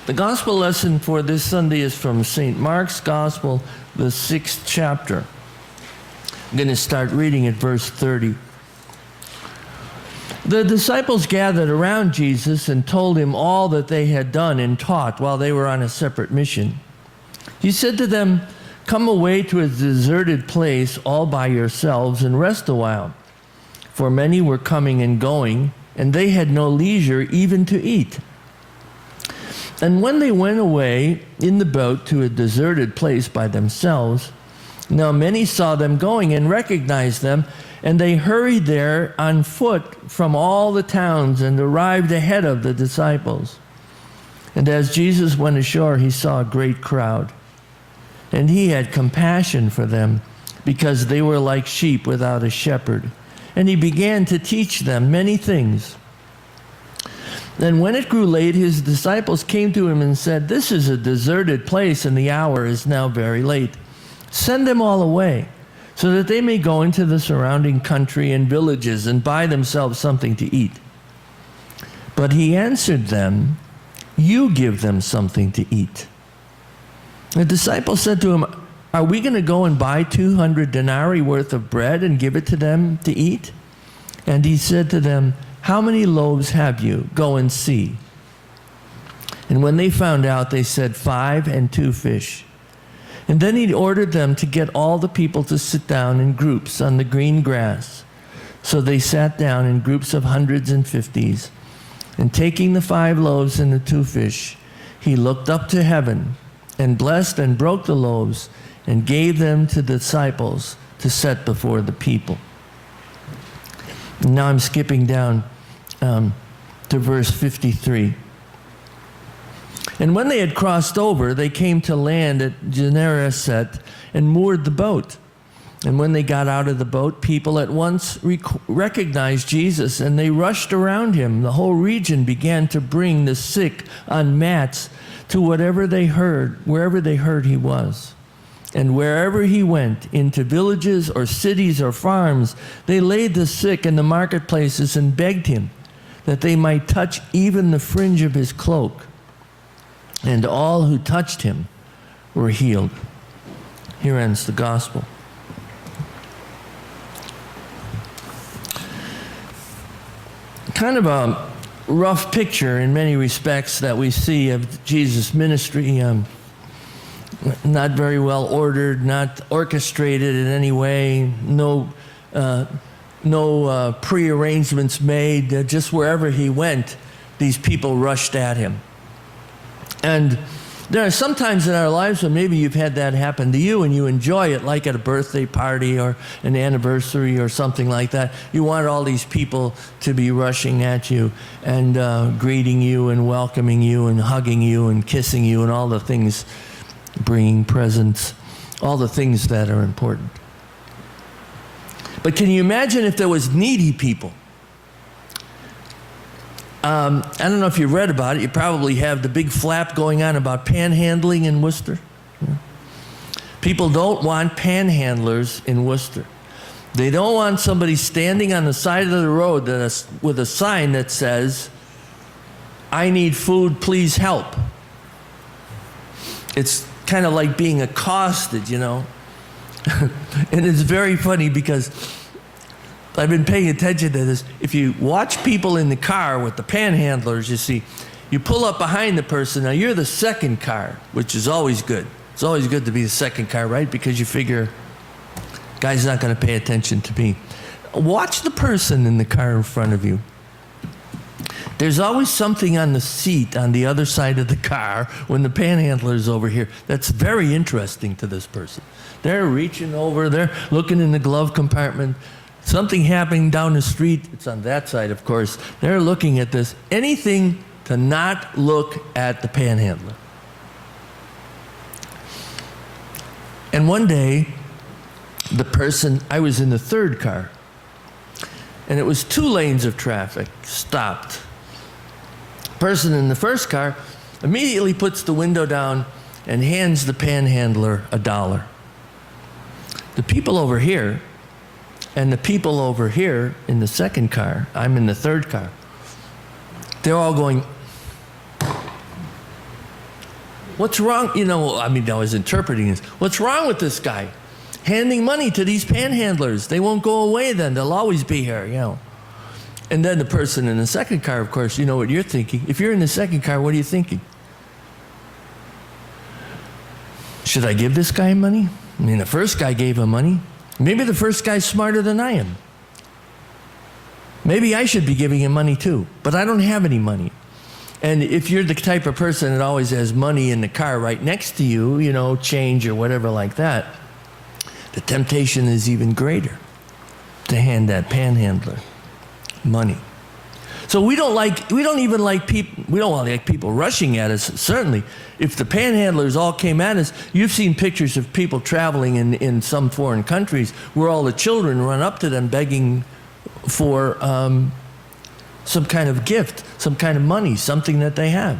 The gospel lesson for this Sunday is from St. Mark's Gospel, the 6th chapter. I'm going to start reading at verse 30. The disciples gathered around Jesus and told him all that they had done and taught while they were on a separate mission. He said to them, "Come away to a deserted place all by yourselves and rest a while." For many were coming and going, and they had no leisure even to eat. And when they went away in the boat to a deserted place by themselves, now many saw them going and recognized them, and they hurried there on foot from all the towns and arrived ahead of the disciples. And as Jesus went ashore, he saw a great crowd, and he had compassion for them, because they were like sheep without a shepherd. And he began to teach them many things. Then when it grew late, his disciples came to him and said, "This is a deserted place, and the hour is now very late. Send them all away, so that they may go into the surrounding country and villages and buy themselves something to eat." But he answered them, "You give them something to eat." The disciples said to him, "Are we going to go and buy 200 denarii worth of bread and give it to them to eat?" And he said to them, "How many loaves have you? Go and see." And when they found out, they said, 5 and 2 fish. And then he ordered them to get all the people to sit down in groups on the green grass. So they sat down in groups of hundreds and fifties. And taking the 5 loaves and the 2 fish, he looked up to heaven and blessed and broke the loaves and gave them to the disciples to set before the people. Now I'm skipping down to verse 53. And when they had crossed over, they came to land at Gennesaret and moored the boat. And when they got out of the boat, people at once recognized Jesus, and they rushed around him. The whole region began to bring the sick on mats to wherever they heard he was. And wherever he went, into villages or cities or farms, they laid the sick in the marketplaces and begged him that they might touch even the fringe of his cloak. And all who touched him were healed. Here ends the gospel. Kind of a rough picture in many respects that we see of Jesus' ministry. Not very well ordered, not orchestrated in any way, no pre-arrangements made. Just wherever he went, these people rushed at him. And there are some times in our lives when maybe you've had that happen to you and you enjoy it, like at a birthday party or an anniversary or something like that. You want all these people to be rushing at you and greeting you and welcoming you and hugging you and kissing you and all the things, bringing presents, all the things that are important. But can you imagine if there was needy people? I don't know if you read about it. You probably have the big flap going on about panhandling in Worcester. People don't want panhandlers in Worcester. They don't want somebody standing on the side of the road with a sign that says, "I need food, please help." It's kind of like being accosted, you know. And it's very funny because I've been paying attention to this. If you watch people in the car with the panhandlers, you see, you pull up behind the person. Now, you're the second car, which is always good. It's always good to be the second car, right? Because you figure, guy's not going to pay attention to me. Watch the person in the car in front of you. There's always something on the seat on the other side of the car when the panhandler's over here that's very interesting to this person. They're reaching over, they're looking in the glove compartment. Something happening down the street, it's on that side, of course. They're looking at this. Anything to not look at the panhandler. And one day, I was in the third car, and it was 2 lanes of traffic, stopped. The person in the first car immediately puts the window down and hands the panhandler $1. The people over here, and the people over here in the second car, I'm in the third car, they're all going, What's wrong? I was interpreting this. What's wrong with this guy? Handing money to these panhandlers. They won't go away then. They'll always be here. And then the person in the second car, of course, you know what you're thinking. If you're in the second car, what are you thinking? Should I give this guy money? The first guy gave him money. Maybe the first guy's smarter than I am. Maybe I should be giving him money too, but I don't have any money. And if you're the type of person that always has money in the car right next to you, change or whatever like that, the temptation is even greater to hand that panhandler money. So we don't even like people rushing at us. Certainly, if the panhandlers all came at us, you've seen pictures of people traveling in some foreign countries where all the children run up to them begging for some kind of gift, some kind of money, something that they have.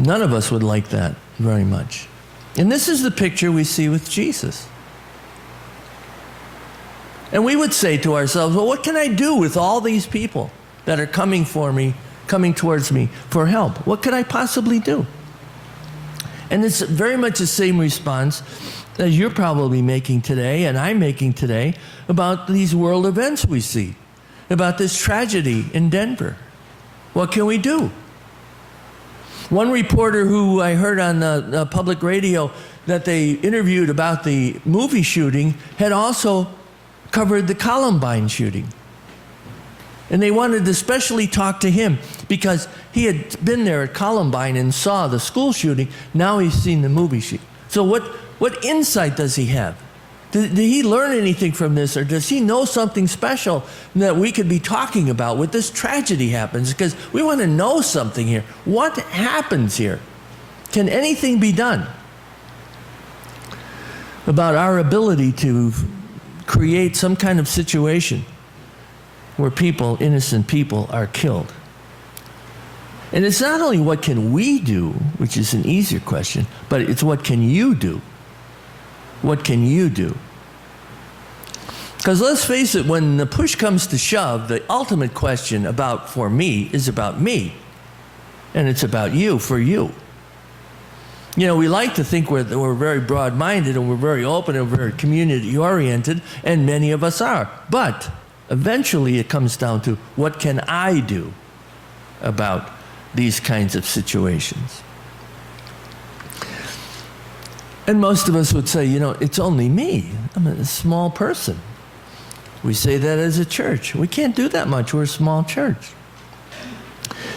None of us would like that very much. And this is the picture we see with Jesus. And we would say to ourselves, well, what can I do with all these people that are coming towards me for help? What could I possibly do? And it's very much the same response as you're probably making today and I'm making today about these world events we see, about this tragedy in Denver. What can we do? One reporter who I heard on the public radio that they interviewed about the movie shooting had also covered the Columbine shooting. And they wanted to specially talk to him because he had been there at Columbine and saw the school shooting. Now he's seen the movie shooting. So what insight does he have? Did he learn anything from this, or does he know something special that we could be talking about when this tragedy happens? Because we want to know something here. What happens here? Can anything be done about our ability to create some kind of situation where innocent people, are killed? And it's not only what can we do, which is an easier question, but it's what can you do? What can you do? Because let's face it, when the push comes to shove, the ultimate question for me is about me. And it's about you, for you. We like to think we're very broad-minded and we're very open and we're very community-oriented, and many of us are. But eventually it comes down to, what can I do about these kinds of situations? And most of us would say, it's only me. I'm a small person. We say that as a church. We can't do that much. We're a small church.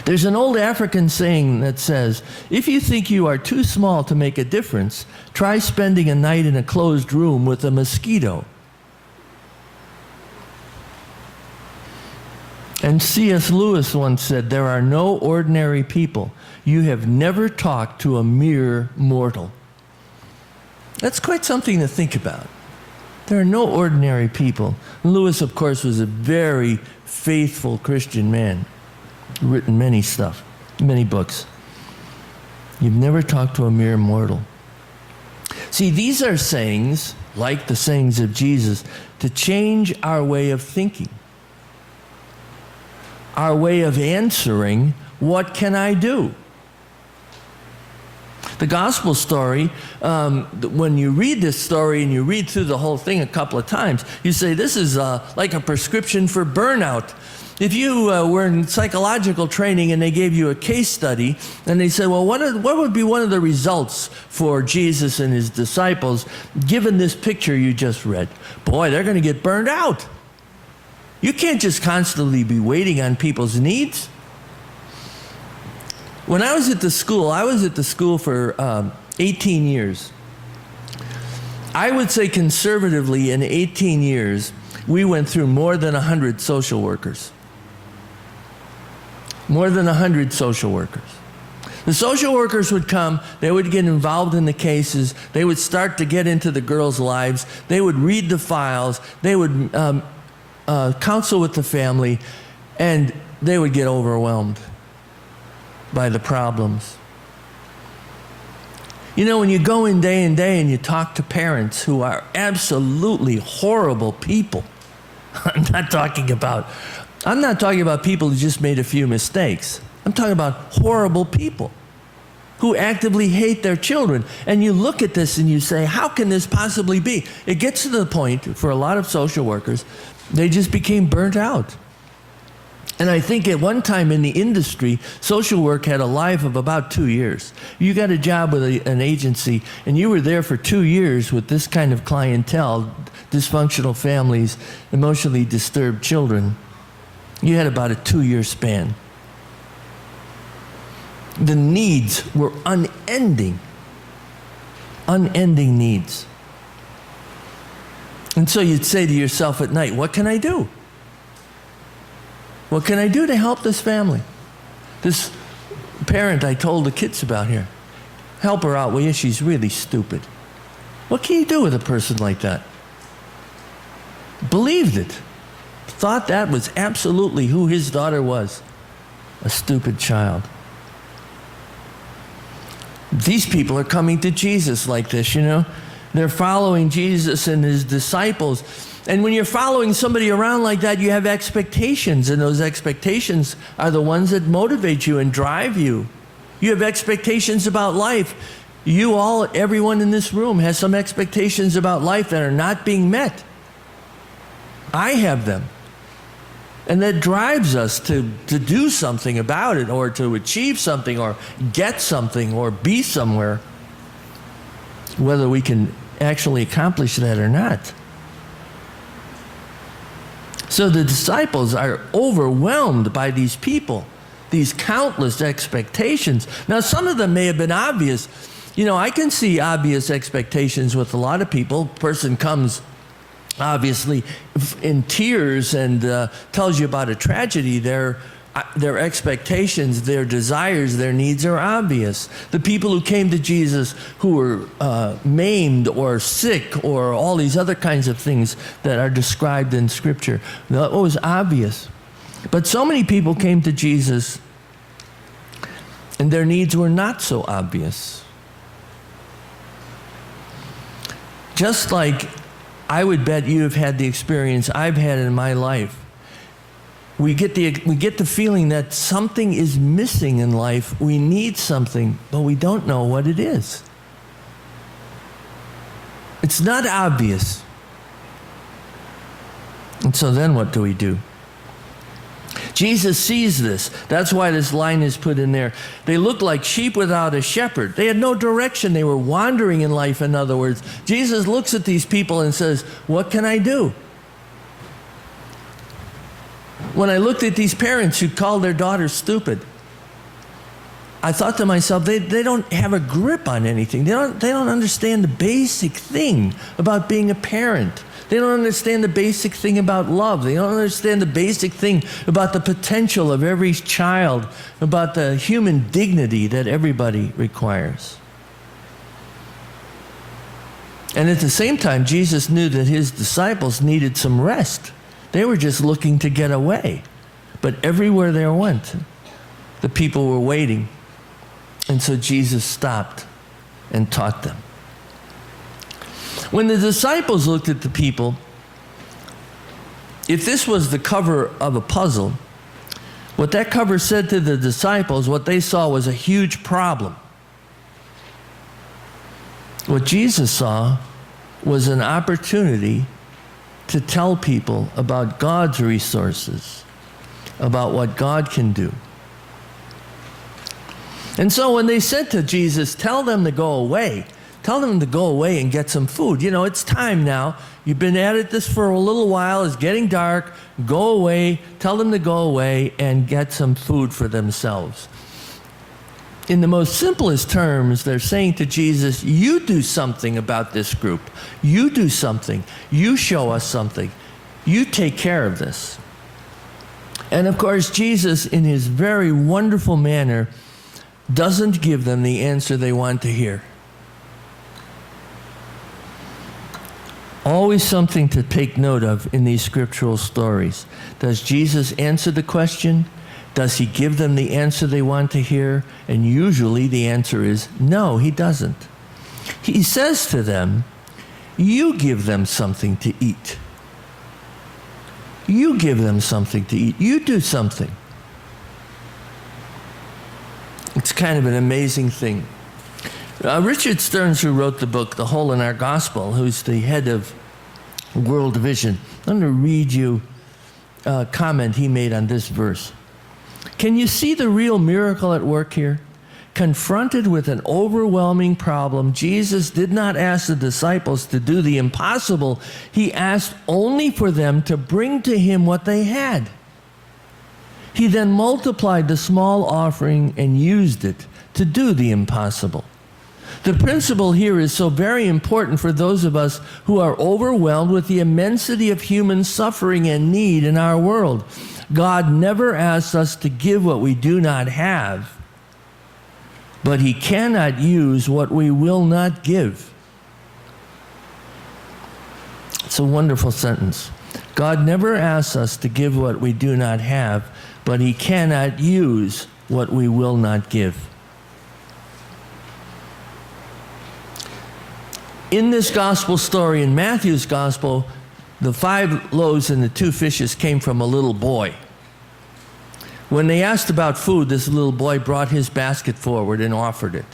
There's an old African saying that says, if you think you are too small to make a difference, try spending a night in a closed room with a mosquito. And C.S. Lewis once said, there are no ordinary people. You have never talked to a mere mortal. That's quite something to think about. There are no ordinary people. Lewis, of course, was a very faithful Christian man, written many books. You've never talked to a mere mortal. See, these are sayings, like the sayings of Jesus, to change our way of thinking, our way of answering, what can I do? The gospel story, when you read this story and you read through the whole thing a couple of times, you say, this is like a prescription for burnout. If you were in psychological training and they gave you a case study and they said, well, what would be one of the results for Jesus and his disciples given this picture you just read? Boy, they're going to get burned out. You can't just constantly be waiting on people's needs. When I was at the school for 18 years. I would say conservatively in 18 years, we went through more than 100 social workers. More than 100 social workers. The social workers would come, they would get involved in the cases, they would start to get into the girls' lives, they would read the files, they would counsel with the family, and they would get overwhelmed by the problems. You know, when you go in day and you talk to parents who are absolutely horrible people, I'm not talking about people who just made a few mistakes. I'm talking about horrible people. who actively hate their children. And you look at this and you say, how can this possibly be? It gets to the point for a lot of social workers, they just became burnt out. And I think at one time in the industry, social work had a life of about 2 years. You got a job with an agency, and you were there for 2 years with this kind of clientele, dysfunctional families, emotionally disturbed children. You had about a 2-year span. The needs were unending needs. And so you'd say to yourself at night, what can I do? What can I do to help this family? This parent I told the kids about here, help her out, will you? She's really stupid. What can you do with a person like that? Believed it. Thought that was absolutely who his daughter was. A stupid child. These people are coming to Jesus like this, you know. They're following Jesus and his disciples. And when you're following somebody around like that, you have expectations, and those expectations are the ones that motivate you and drive you. You have expectations about life. Everyone in this room has some expectations about life that are not being met. I have them. And that drives us to do something about it, or to achieve something, or get something, or be somewhere, whether we can actually accomplish that or not. So the disciples are overwhelmed by these people, these countless expectations. Now, some of them may have been obvious. You know, I can see obvious expectations with a lot of people. Person comes obviously in tears and tells you about a tragedy. Their expectations, their desires, their needs are obvious. The people who came to Jesus who were maimed or sick or all these other kinds of things that are described in Scripture, that was obvious. But so many people came to Jesus and their needs were not so obvious. Just like I would bet you have had the experience I've had in my life. We get the feeling that something is missing in life. We need something, but we don't know what it is. It's not obvious. And so then what do we do? Jesus sees this. That's why this line is put in there. They looked like sheep without a shepherd. They had no direction. They were wandering in life, in other words. Jesus looks at these people and says, what can I do? When I looked at these parents who called their daughters stupid, I thought to myself, they don't have a grip on anything. They don't understand the basic thing about being a parent. They don't understand the basic thing about love. They don't understand the basic thing about the potential of every child, about the human dignity that everybody requires. And at the same time, Jesus knew that his disciples needed some rest. They were just looking to get away. But everywhere they went, the people were waiting. And so Jesus stopped and taught them. When the disciples looked at the people, if this was the cover of a puzzle, what that cover said to the disciples, what they saw was a huge problem. What Jesus saw was an opportunity to tell people about God's resources, about what God can do. And so when they said to Jesus, tell them to go away and get some food. You know, it's time now. You've been at this for a little while. It's getting dark. Go away. Tell them to go away and get some food for themselves. In the most simplest terms, they're saying to Jesus, you do something about this group. You do something. You show us something. You take care of this. And of course, Jesus, in his very wonderful manner, doesn't give them the answer they want to hear. Always something to take note of in these scriptural stories. Does Jesus answer the question? Does he give them the answer they want to hear? And usually the answer is no, he doesn't. He says to them, you give them something to eat. You give them something to eat. You do something. It's kind of an amazing thing. Richard Stearns, who wrote the book, The Hole in Our Gospel, who's the head of World Vision, I'm going to read you a comment he made on this verse. Can you see the real miracle at work here? Confronted with an overwhelming problem, Jesus did not ask the disciples to do the impossible. He asked only for them to bring to him what they had. He then multiplied the small offering and used it to do the impossible. The principle here is so very important for those of us who are overwhelmed with the immensity of human suffering and need in our world. God never asks us to give what we do not have, but he cannot use what we will not give. It's a wonderful sentence. God never asks us to give what we do not have, but he cannot use what we will not give. In this gospel story, in Matthew's gospel, the 5 loaves and the 2 fishes came from a little boy. When they asked about food, this little boy brought his basket forward and offered it.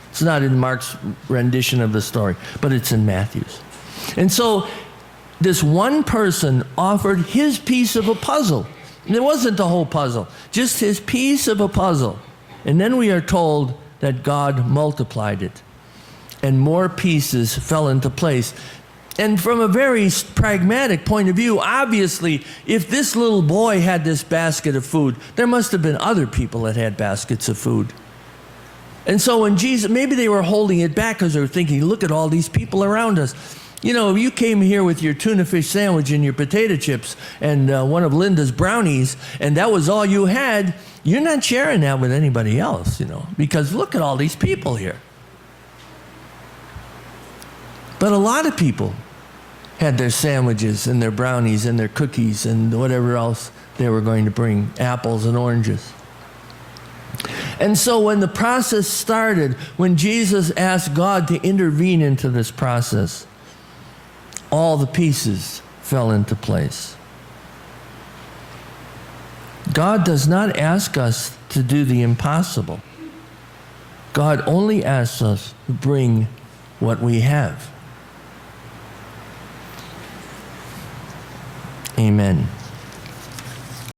It's not in Mark's rendition of the story, but it's in Matthew's. And so this one person offered his piece of a puzzle. And it wasn't the whole puzzle, just his piece of a puzzle. And then we are told that God multiplied it, and more pieces fell into place. And from a very pragmatic point of view, obviously, if this little boy had this basket of food, there must have been other people that had baskets of food. And so when Jesus, maybe they were holding it back because they were thinking, look at all these people around us. You know, if you came here with your tuna fish sandwich and your potato chips and one of Linda's brownies, and that was all you had, you're not sharing that with anybody else, you know, because look at all these people here. But a lot of people had their sandwiches and their brownies and their cookies and whatever else they were going to bring, apples and oranges. And so when the process started, when Jesus asked God to intervene into this process, all the pieces fell into place. God does not ask us to do the impossible. God only asks us to bring what we have. Amen.